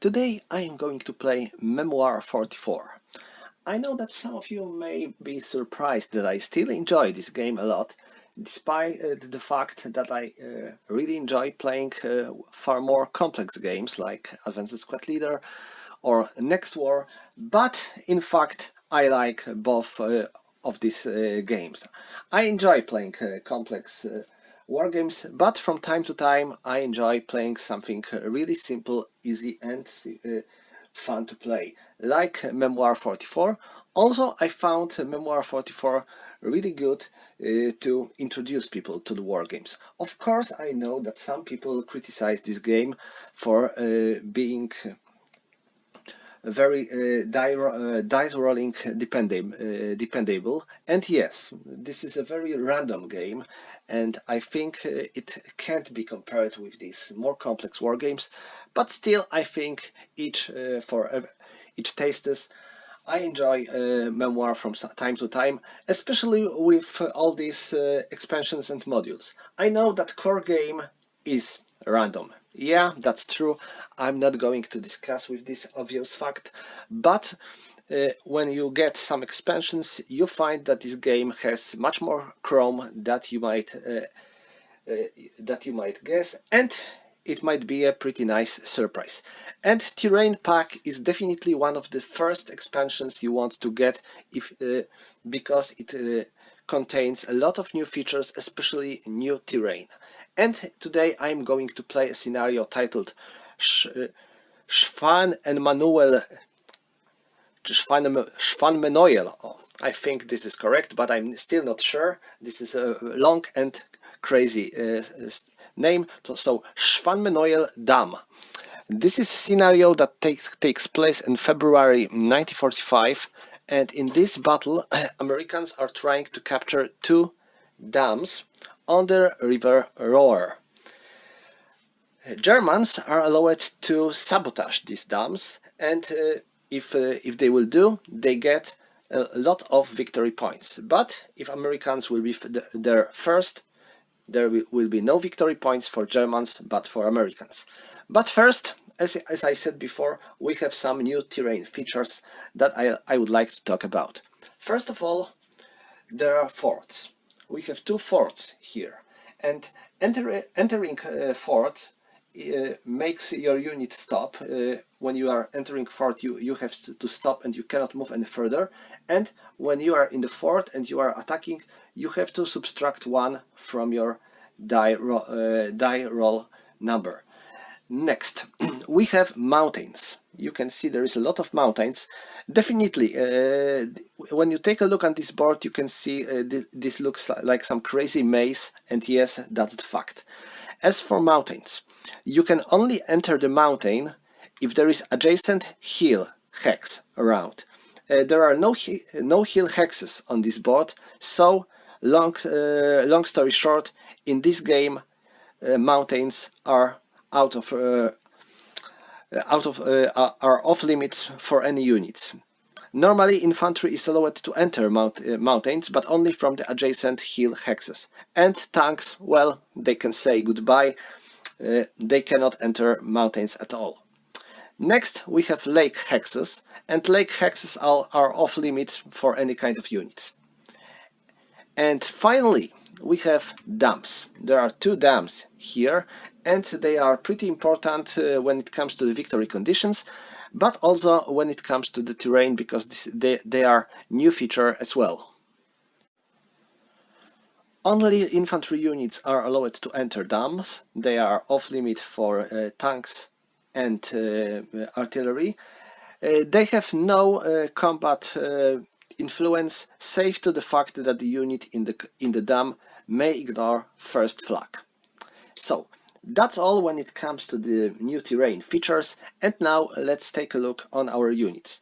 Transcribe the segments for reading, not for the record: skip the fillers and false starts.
Today I am going to play Memoir 44. I know that some of you may be surprised that I still enjoy this game a lot, despite the fact that I really enjoy playing far more complex games like Advanced Squad Leader or Next War, but in fact I like both of these games. I enjoy playing complex war games, but from time to time I enjoy playing something really simple, easy and fun to play, like Memoir 44. Also, I found Memoir 44 really good to introduce people to the war games. Of course, I know that some people criticize this game for being very dice rolling dependable, and yes, this is a very random game, and I think it can't be compared with these more complex war games, but still I think each tastes. I enjoy Memoir from time to time, especially with all these expansions and modules. I know that core game is random. Yeah, that's true. I'm not going to discuss with this obvious fact, but when you get some expansions, you find that this game has much more chrome that you might guess, and it might be a pretty nice surprise. And Terrain Pack is definitely one of the first expansions you want to get because it contains a lot of new features, especially new terrain. And today I'm going to play a scenario titled Schwammenauel. Schwammenauel. Oh, I think this is correct, but I'm still not sure. This is a long and crazy name. So Schwammenauel Dam. This is a scenario that takes place in February 1945, and in this battle Americans are trying to capture two dams on the river Roer. Germans are allowed to sabotage these dams, and if they will do, they get a lot of victory points. But if Americans will be there first, there will be no victory points for Germans, but for Americans. But first, as I said before, we have some new terrain features that I would like to talk about. First of all, there are forts. We have two forts here, and entering forts makes your unit stop. When you are entering fort, you have to stop and you cannot move any further. And when you are in the fort and you are attacking, you have to subtract 1 from your die roll number. Next, we have mountains. You can see there is a lot of mountains. Definitely, when you take a look on this board, you can see this looks like some crazy maze, and yes, that's the fact. As for mountains, you can only enter the mountain if there is adjacent hill hex around. There are no hill hexes on this board, so long story short, in this game, mountains are are off limits for any units. Normally, infantry is allowed to enter mountains, but only from the adjacent hill hexes. And tanks, well, they can say goodbye. They cannot enter mountains at all. Next, we have lake hexes, and lake hexes are off limits for any kind of units. And finally, we have dams. There are two dams here, and they are pretty important when it comes to the victory conditions, but also when it comes to the terrain, because they are new feature as well. Only infantry units are allowed to enter dams. They are off limit for tanks and artillery. They have no combat influence, save to the fact that the unit in the dam may ignore first flag. So that's all when it comes to the new terrain features, and now let's take a look on our units.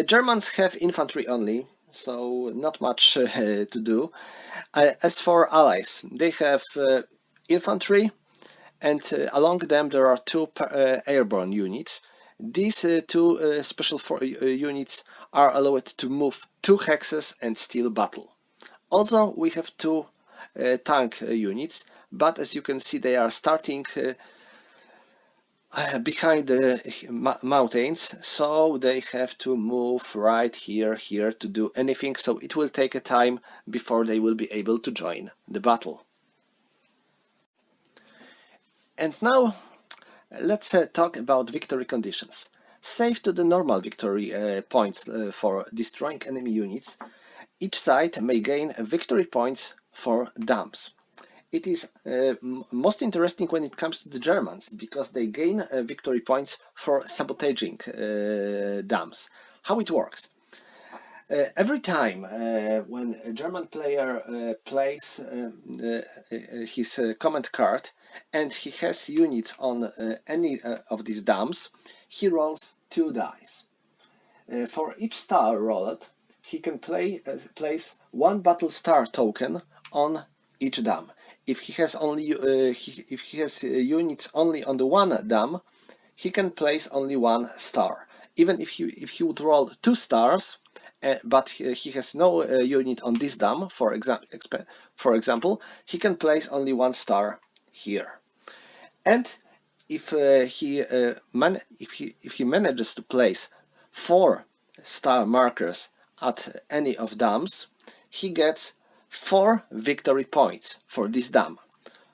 Germans have infantry only, so not much to do. As for allies, they have infantry, and along them there are two airborne units. These two special units are allowed to move 2 hexes and still battle. Also, we have 2 tank units, but as you can see, they are starting behind the mountains, so they have to move right here to do anything, so it will take a time before they will be able to join the battle. And now let's talk about victory conditions. Save to the normal victory points for destroying enemy units. Each side may gain victory points for dams. It is most interesting when it comes to the Germans, because they gain victory points for sabotaging dams. How it works? Every time when a German player plays his command card and he has units on any of these dams, he rolls 2 dice. For each star rolled, he can place 1 battle star token on each dam. If he has units only on the one dam, he can place only 1 star. Even if he would roll 2 stars, but he has no unit on this dam, for example, he can place only 1 star here. And if he manages to place 4 star markers at any of dams, he gets 4 victory points for this dam.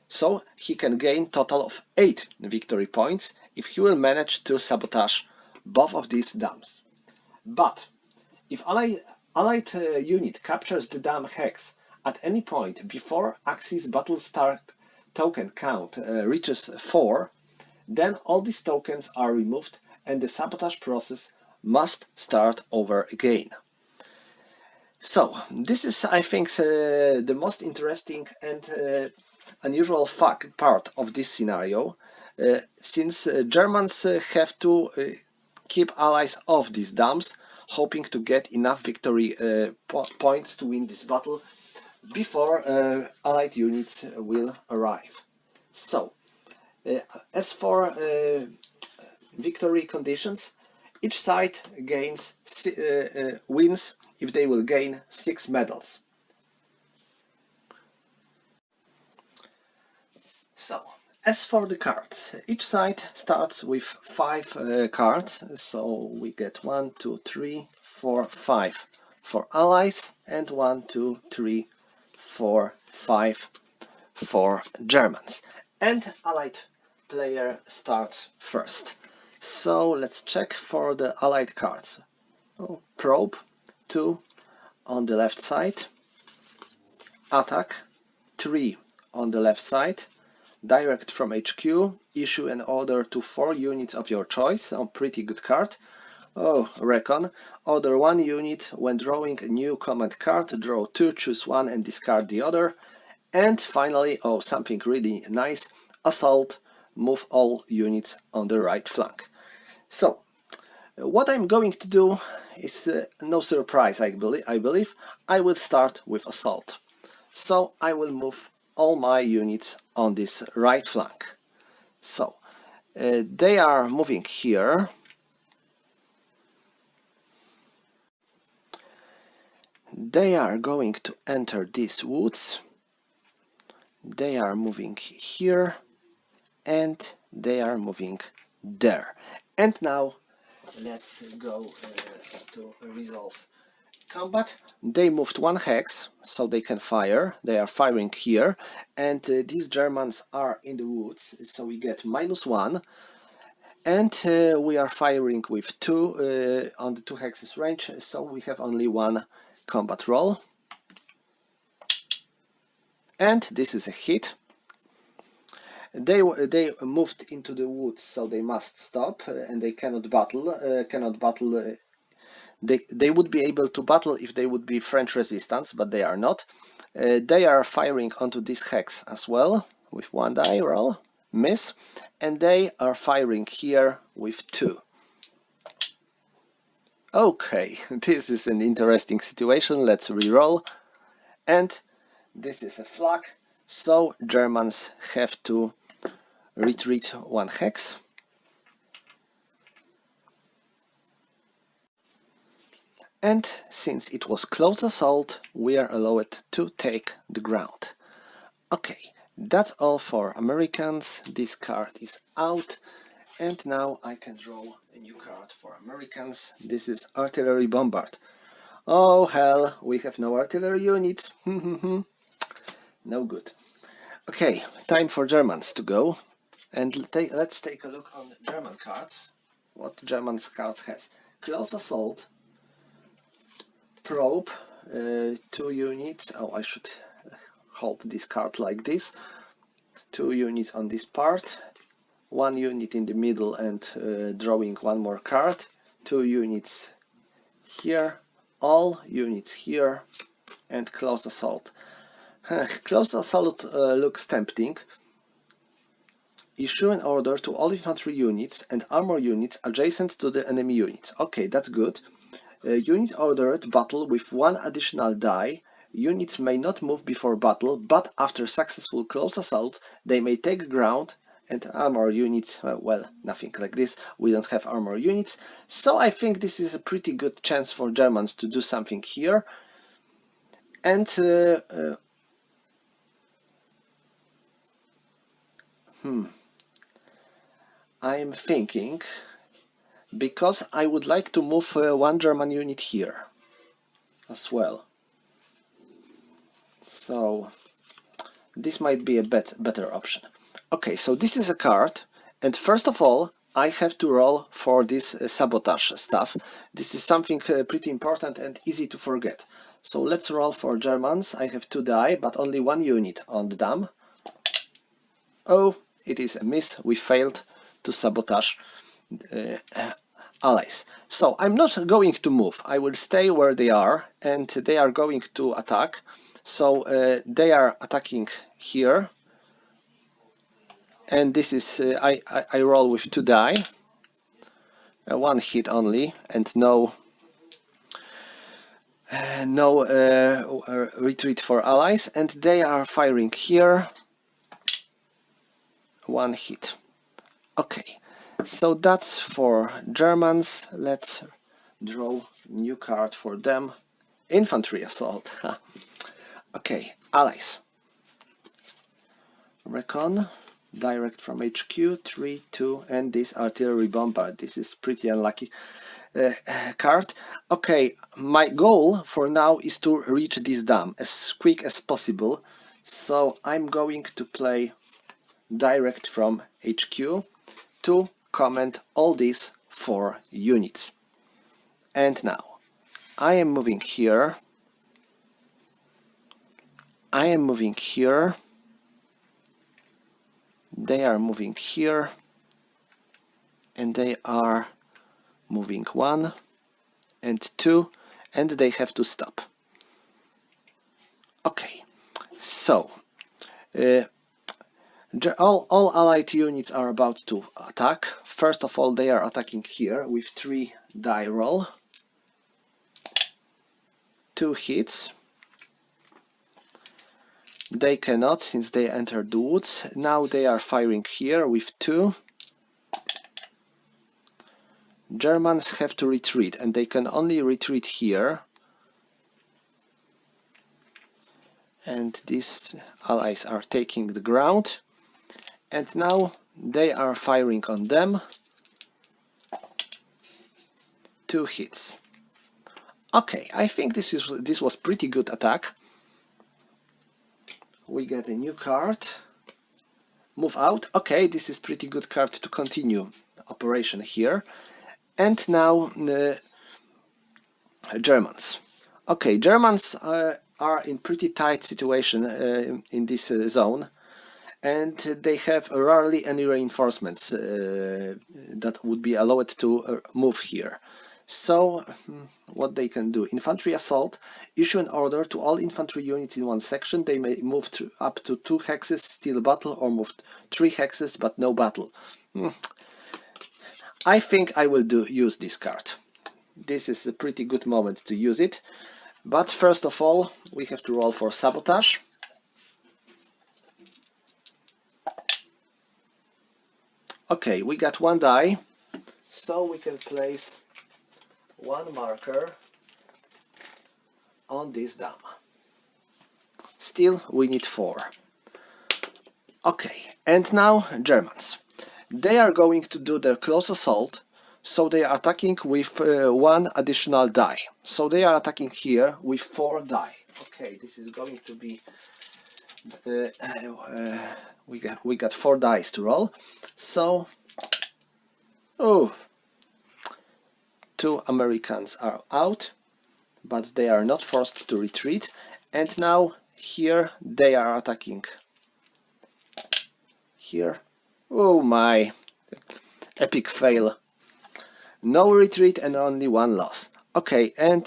So he can gain total of 8 victory points if he will manage to sabotage both of these dams. But if allied unit captures the dam hex at any point before Axis battle star token count reaches 4, then all these tokens are removed and the sabotage process must start over again. So this is, I think, the most interesting and unusual part of this scenario, since Germans have to keep allies off these dams, hoping to get enough victory points to win this battle before allied units will arrive. So, as for victory conditions, each side wins if they will gain 6 medals. So, as for the cards, each side starts with 5 cards, so we get 1, 2, 3, 4, 5 for allies, and 1, 2, 3, 4, 5 for Germans. And allied player starts first. So let's check for the allied cards. Probe, 2 on the left side, attack, 3 on the left side, direct from HQ, issue an order to 4 units of your choice, a pretty good card. Oh, recon, order 1 unit, when drawing a new command card, draw 2, choose 1 and discard the other. And finally, oh, something really nice, assault, move all units on the right flank. So, what I'm going to do is no surprise, I believe. I will start with assault. So I will move all my units on this right flank. So they are moving here. They are going to enter these woods. They are moving here and they are moving there. And now let's go to resolve combat. They moved 1 hex, so they can fire. They are firing here, and these Germans are in the woods, so we get -1. And we are firing with 2 on the 2 hexes range, so we have only 1 combat roll. And this is a hit. They moved into the woods, so they must stop, and they cannot battle. They would be able to battle if they would be French resistance, but they are not. They are firing onto this hex as well with 1 die roll, miss, and they are firing here with 2. Okay, this is an interesting situation. Let's re-roll, and this is a flag, so Germans have to retreat 1 hex. And since it was close assault, we are allowed to take the ground. Okay, that's all for Americans. This card is out. And now I can draw a new card for Americans. This is Artillery Bombard. Oh hell, we have no artillery units. No good. Okay, time for Germans to go. And let's take a look on the German cards. What German cards has? Close Assault, Probe, 2 units. Oh, I should hold this card like this. 2 units on this part. 1 unit in the middle and drawing 1 more card. 2 units here. All units here. And Close Assault. Close Assault looks tempting. Issue an order to all infantry units and armor units adjacent to the enemy units. Okay, that's good. Unit ordered battle with 1 additional die. Units may not move before battle, but after successful close assault, they may take ground. And armor units, well, nothing like this. We don't have armor units. So I think this is a pretty good chance for Germans to do something here. And I'm thinking, because I would like to move 1 German unit here as well. So this might be a better option. Okay, so this is a card, and first of all I have to roll for this sabotage stuff. This is something pretty important and easy to forget. So let's roll for Germans. I have 2 die, but only 1 unit on the dam. Oh, it is a miss. We failed to sabotage allies. So I'm not going to move. I will stay where they are, and they are going to attack. So they are attacking here, and this is I roll with 2 die, 1 hit only, and no retreat for allies, and they are firing here, 1 hit. Okay, so that's for Germans. Let's draw new card for them. Infantry assault. Okay, allies. Recon, direct from HQ, 3, 2, and this artillery bombard. This is pretty unlucky card. Okay, my goal for now is to reach this dam as quick as possible. So I'm going to play direct from HQ to command all these 4 units. And now I am moving here. I am moving here. They are moving here. And they are moving 1 and 2. And they have to stop. Okay. So all allied units are about to attack. First of all, they are attacking here with 3 die roll. 2 hits. They cannot, since they entered the woods. Now they are firing here with 2. Germans have to retreat, and they can only retreat here. And these allies are taking the ground. And now they are firing on them. 2 hits. Okay, I think this was pretty good attack. We get a new card. Move out. Okay, this is pretty good card to continue operation here. And now Germans. Okay, Germans are in pretty tight situation in this zone, and they have rarely any reinforcements that would be allowed to move here. So what they can do: infantry assault, issue an order to all infantry units in 1 section. They may move up to 2 hexes, steal battle, or move 3 hexes but no battle. I think I will use this card. This is a pretty good moment to use it. But first of all, we have to roll for sabotage. Okay, we got 1 die, so we can place 1 marker on this dam. Still, we need 4. Okay, and now Germans. they are going to do their close assault, so they are attacking with one additional die. So they are attacking here with 4 die. Okay, this is going to be we got 4 dice to roll. So, oh, 2 Americans are out, but they are not forced to retreat. And now here they are attacking. Here, oh my, epic fail. No retreat and only 1 loss. Okay, and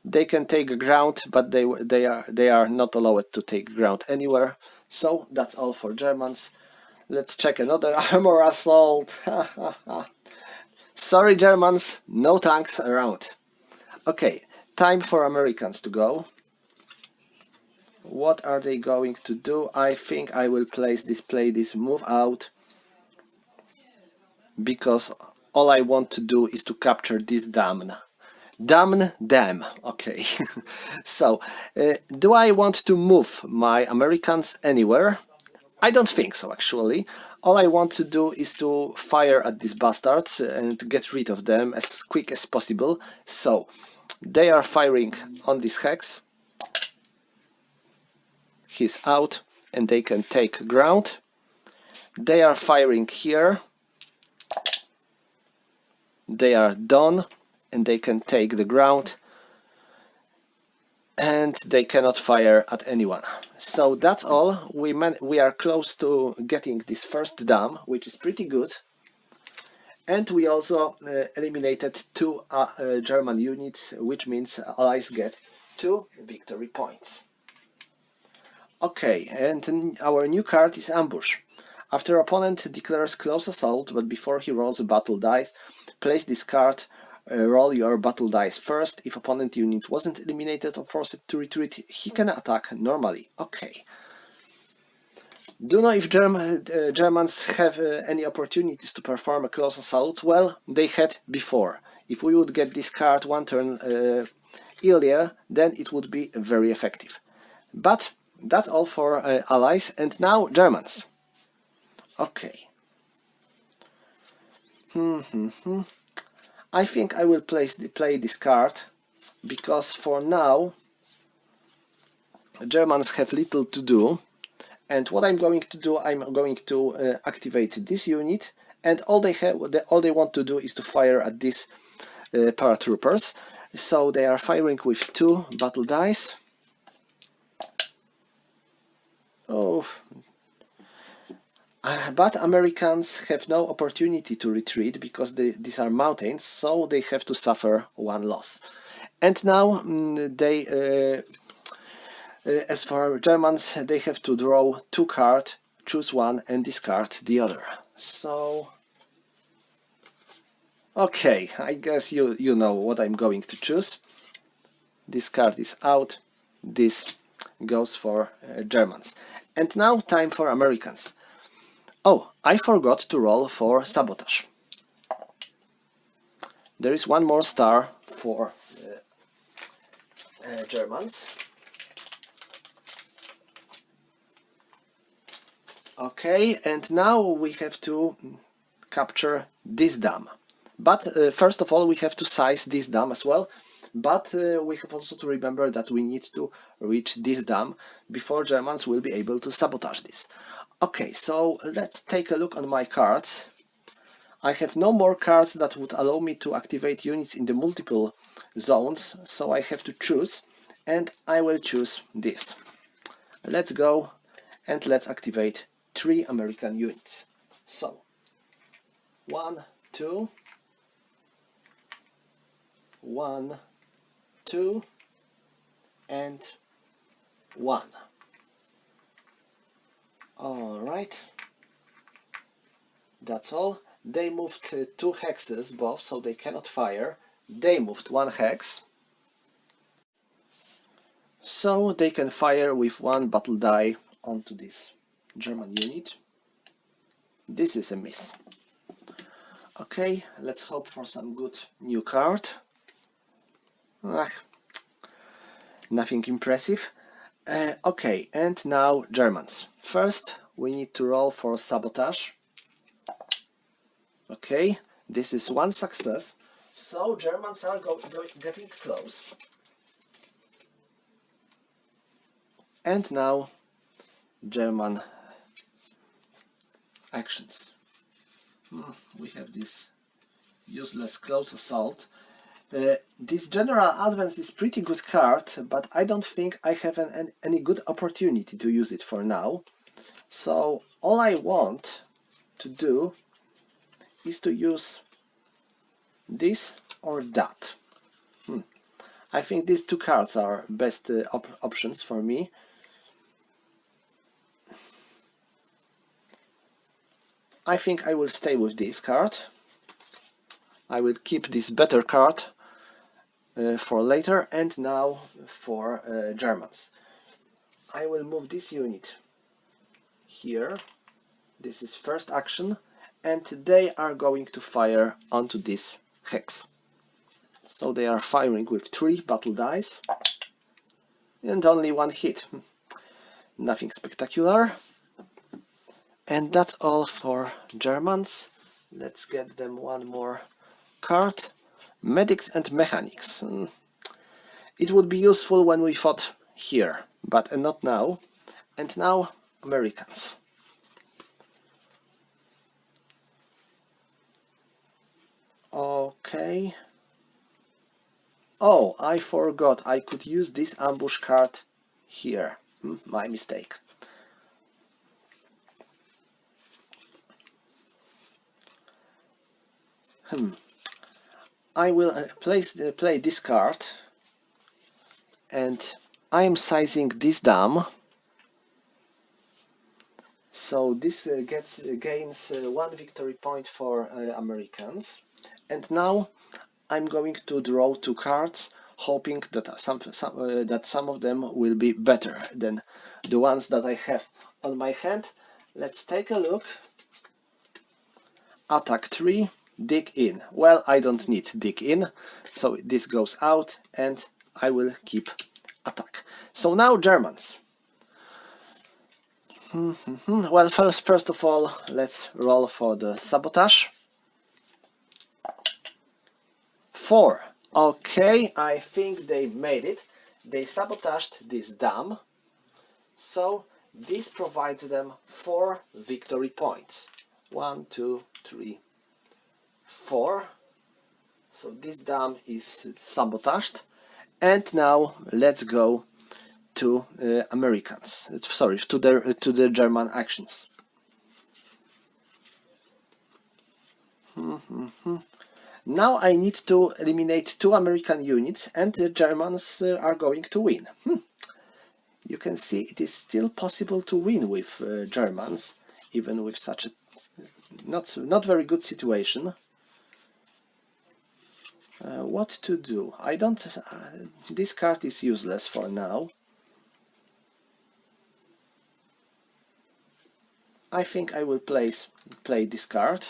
they can take ground, but they are not allowed to take ground anywhere. So that's all for Germans. Let's check another armor assault. Sorry Germans, no tanks around. Okay, time for Americans to go. What are they going to do? I think I will play this move out, because all I want to do is to capture this dam. Dam. Okay. So, do I want to move my Americans anywhere? I don't think so, actually. All I want to do is to fire at these bastards and get rid of them as quick as possible. So, they are firing on this hex. He's out and they can take ground. They are firing here. They are done and they can take the ground. And they cannot fire at anyone. So that's all. We are close to getting this first dam, which is pretty good. And we also eliminated 2 German units, which means allies get 2 victory points. Okay, and our new card is Ambush. After opponent declares close assault, but before he rolls a battle dice, place this card. Roll your battle dice first. If opponent unit wasn't eliminated or forced to retreat, he can attack normally. Okay. Do you know if Germans have any opportunities to perform a close assault? Well, they had before. If we would get this card 1 turn earlier, then it would be very effective. But that's all for allies, and now Germans. Okay. I think I will play this card, because for now Germans have little to do, and what I'm going to do, I'm going to activate this unit, and all they want to do is to fire at these paratroopers. So they are firing with 2 battle dice. Oh. But Americans have no opportunity to retreat, because these are mountains, so they have to suffer 1 loss. And now as for Germans, they have to draw 2 cards, choose one and discard the other. So, okay, I guess you know what I'm going to choose. This card is out, this goes for Germans. And now time for Americans. Oh, I forgot to roll for Sabotage. There is 1 more star for Germans. Okay, and now we have to capture this dam. But first of all, we have to size this dam as well. But we have also to remember that we need to reach this dam before Germans will be able to sabotage this. Okay, so let's take a look on my cards. I have no more cards that would allow me to activate units in the multiple zones, so I have to choose, and I will choose this. Let's go and let's activate 3 American units. So 1, 2, 1, 2, and 1. Alright, that's all. They moved 2 hexes both, so they cannot fire. They moved 1 hex, so they can fire with 1 battle die onto this German unit. This is a miss. Okay, let's hope for some good new card. Nothing impressive. Okay, and now Germans. First, we need to roll for Sabotage. Okay, this is one success. So Germans are getting close. And now German actions. We have this useless close assault. This general advance is pretty good card, but I don't think I have any good opportunity to use it for now. So all I want to do is to use this or that. I think these two cards are best options for me. I think I will stay with this card. I will keep this better card for later, and now for Germans. I will move this unit here. This is first action, and they are going to fire onto this hex. So they are firing with 3 battle dice and only 1 hit. Nothing spectacular. And that's all for Germans. Let's get them one more card. Medics and Mechanics. It would be useful when we fought here, but not now. And now Americans. Okay. Oh, I forgot I could use this ambush card here. My mistake. I will play this card, and I am sizing this dam. So this gains 1 victory point for Americans. And now I'm going to draw 2 cards, hoping that some of them will be better than the ones that I have on my hand. Let's take a look. Attack 3, dig in. Well, I don't need dig in, so this goes out and I will keep attack. So now Germans. Well, first of all, let's roll for the sabotage. 4. Okay, I think they made it. They sabotaged this dam, so this provides them 4 victory points. 1, 2, 3, 4. So this dam is sabotaged. And now let's go to Americans. Sorry, to the German actions. Now I need to eliminate 2 American units, and the Germans are going to win. You can see it is still possible to win with Germans, even with such a not very good situation. What to do? I don't. This card is useless for now. I think I will play this card,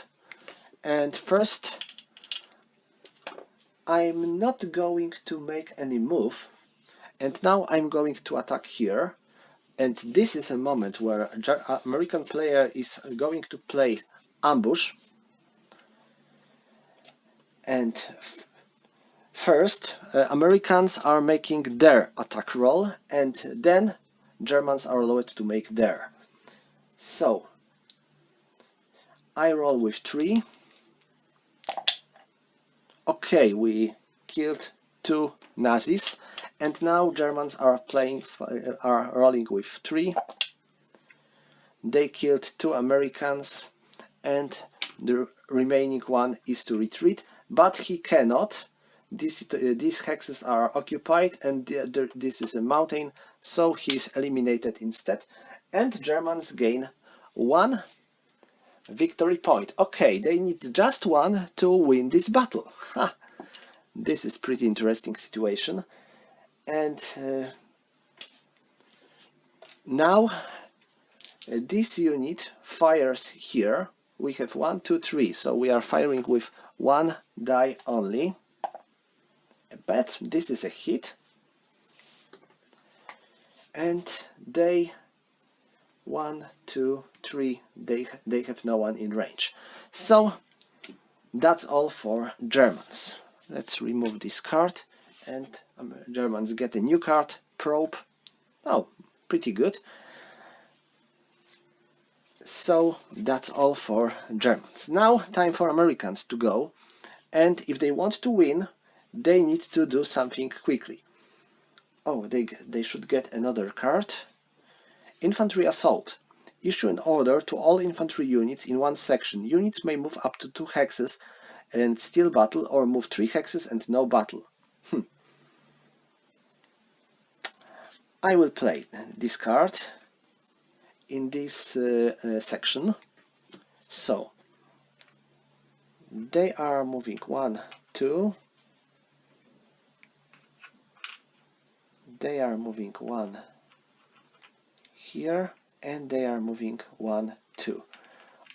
and first I'm not going to make any move, and now I'm going to attack here. And this is a moment where American player is going to play ambush. And first, Americans are making their attack roll, and then Germans are allowed to make their. So, I roll with 3. Okay, we killed 2 Nazis, and now Germans are rolling with 3. They killed 2 Americans, and the remaining one is to retreat, but he cannot. These hexes are occupied, and this is a mountain, so he's eliminated instead. And Germans gain 1 victory point. Okay, they need just 1 to win this battle. Ha! This is pretty interesting situation. And now this unit fires here. We have 1, 2, 3, so we are firing with 1 die only. But this is a hit. And they 1, 2, 3, they have no one in range. So that's all for Germans. Let's remove this card, and Germans get a new card, probe. Oh, pretty good. So that's all for Germans. Now time for Americans to go, and if they want to win, they need to do something quickly. Oh, they should get another card. Infantry Assault. Issue an order to all infantry units in one section. Units may move up to 2 hexes and still battle, or move 3 hexes and no battle. I will play this card in this section. So they are moving 1, 2. They are moving 1 here, and they are moving 1, 2.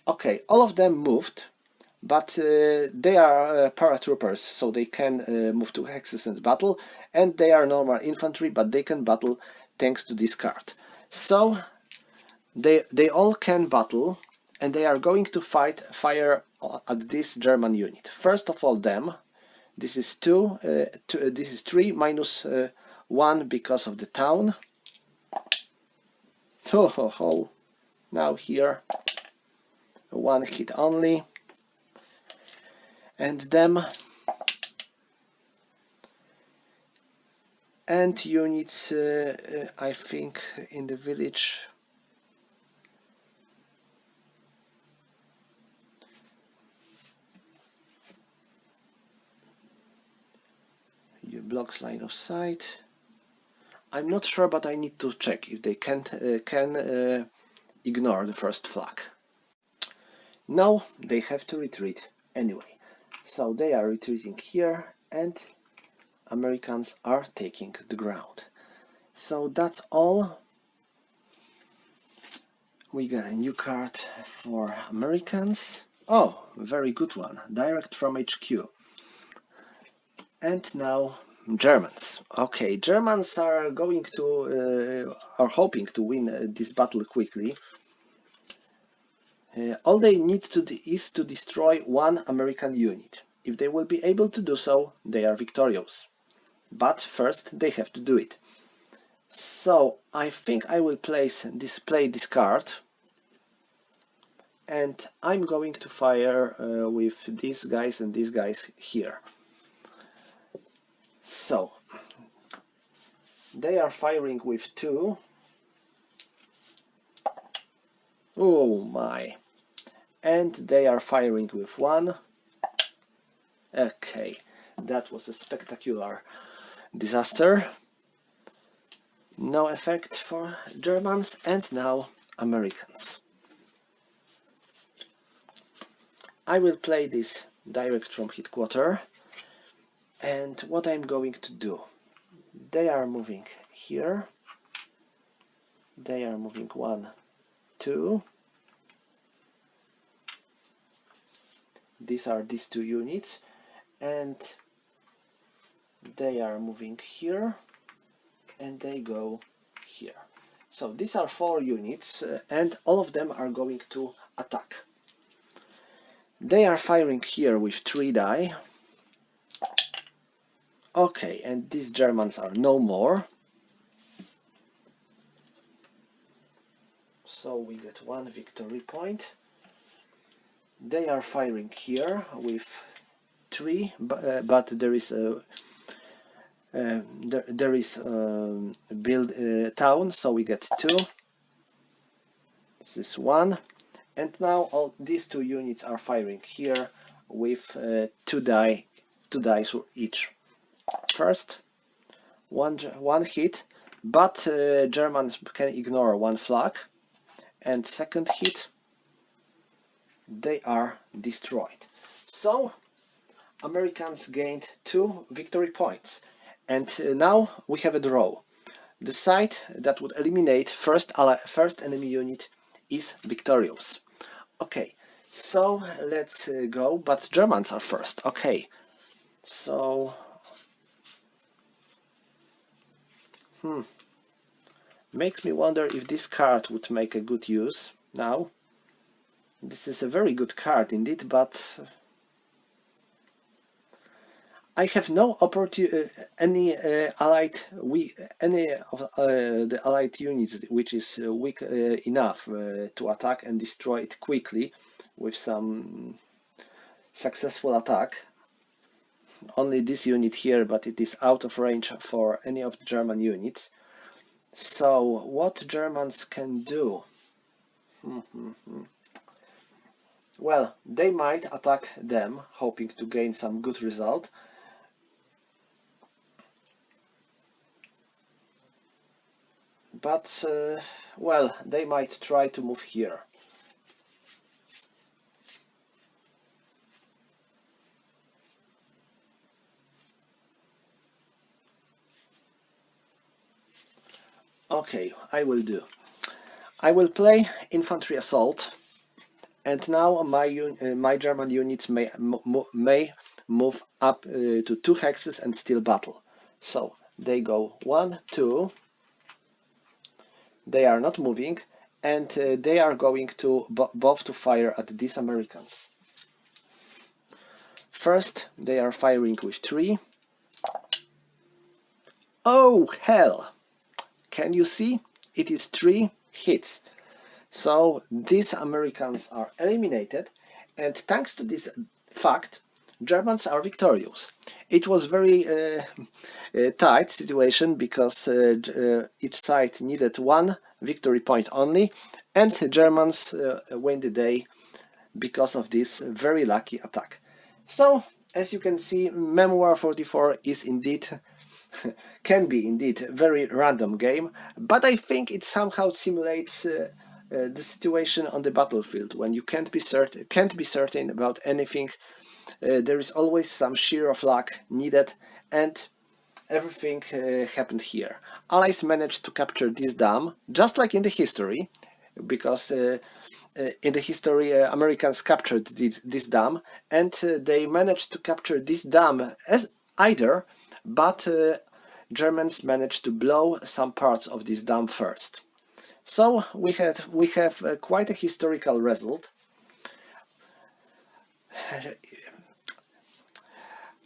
Okay, all of them moved, but they are paratroopers, so they can move 2 hexes and battle, and they are normal infantry, but they can battle thanks to this card. So they all can battle, and they are going to fire at this German unit. First of all, them. This is 2. This is 3 minus 1 because of the town. Oh ho ho! Now here 1 hit only, and them. And units, I think, in the village. You blocks line of sight. I'm not sure, but I need to check if they can ignore the first flag. No, they have to retreat anyway. So they are retreating here, and Americans are taking the ground. So that's all. We got a new card for Americans. Oh, very good one. Direct from HQ. And now Germans. Okay, Germans are going to are hoping to win this battle quickly. All they need to do is to destroy 1 American unit. If they will be able to do so, they are victorious. But first they have to do it. So I think I will play this card, and I'm going to fire with these guys and these guys here. So they are firing with 2. Oh my! And they are firing with 1. Okay, that was a spectacular disaster. No effect for Germans, and now Americans. I will play this direct from headquarters, and what I'm going to do, they are moving here, they are moving 1, 2, these are these 2 units, and they are moving here, and they go here. So these are 4 units, and all of them are going to attack. They are firing here with 3 die. Okay, and these Germans are no more. So we get 1 victory point. They are firing here with 3, but there is a build town, so we get 2. This is 1, and now all these 2 units are firing here with 2 dice each. First, one hit, but Germans can ignore 1 flag, and second hit, they are destroyed. So Americans gained 2 victory points, and now we have a draw. The side that would eliminate first enemy unit is victorious. Okay, so let's go, but Germans are first. Okay, so makes me wonder if this card would make a good use now. This is a very good card indeed, but I have no any any of the allied units which is weak enough to attack and destroy it quickly with some successful attack. Only this unit here, but it is out of range for any of the German units. So what Germans can do? Well, they might attack them, hoping to gain some good result. But, well, they might try to move here. Okay, I will do. I will play infantry assault, and now my German units may move up to 2 hexes and steal battle. So they go 1, 2. They are not moving, and they are going to both to fire at these Americans. First, they are firing with 3. Oh hell! Can you see? It is 3 hits. So these Americans are eliminated, and thanks to this fact, Germans are victorious. It was very tight situation because each side needed 1 victory point only, and the Germans win the day because of this very lucky attack. So, as you can see, Memoir 44 is indeed can be indeed a very random game, but I think it somehow simulates the situation on the battlefield when you can't be certain about anything. There is always some sheer of luck needed, and everything happened here. Allies managed to capture this dam, just like in the history, because in the history Americans captured this dam, and they managed to capture this dam as either, but Germans managed to blow some parts of this dam first. So we have quite a historical result.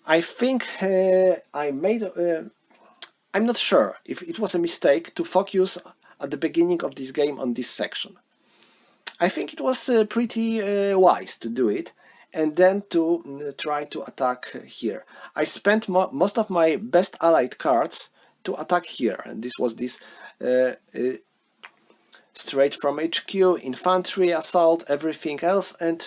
I think I'm not sure if it was a mistake to focus at the beginning of this game on this section. I think it was pretty wise to do it, and then to try to attack here. I spent most of my best allied cards to attack here, and this was this straight from HQ, infantry, assault, everything else, and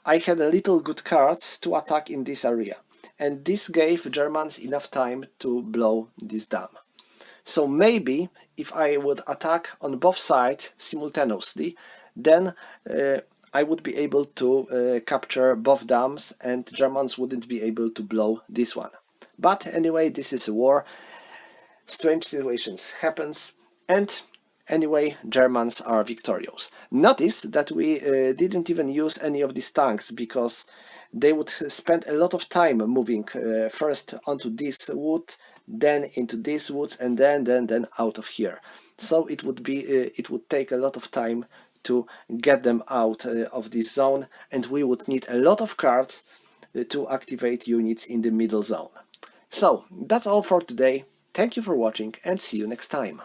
I had a little good cards to attack in this area. And this gave Germans enough time to blow this dam. So maybe if I would attack on both sides simultaneously, then I would be able to capture both dams, and Germans wouldn't be able to blow this one. But anyway, this is a war. Strange situations happens, and anyway, Germans are victorious. Notice that we didn't even use any of these tanks, because they would spend a lot of time moving first onto this wood, then into these woods, and then out of here. So it would take a lot of time to get them out of this zone, and we would need a lot of cards to activate units in the middle zone. So that's all for today. Thank you for watching, and see you next time.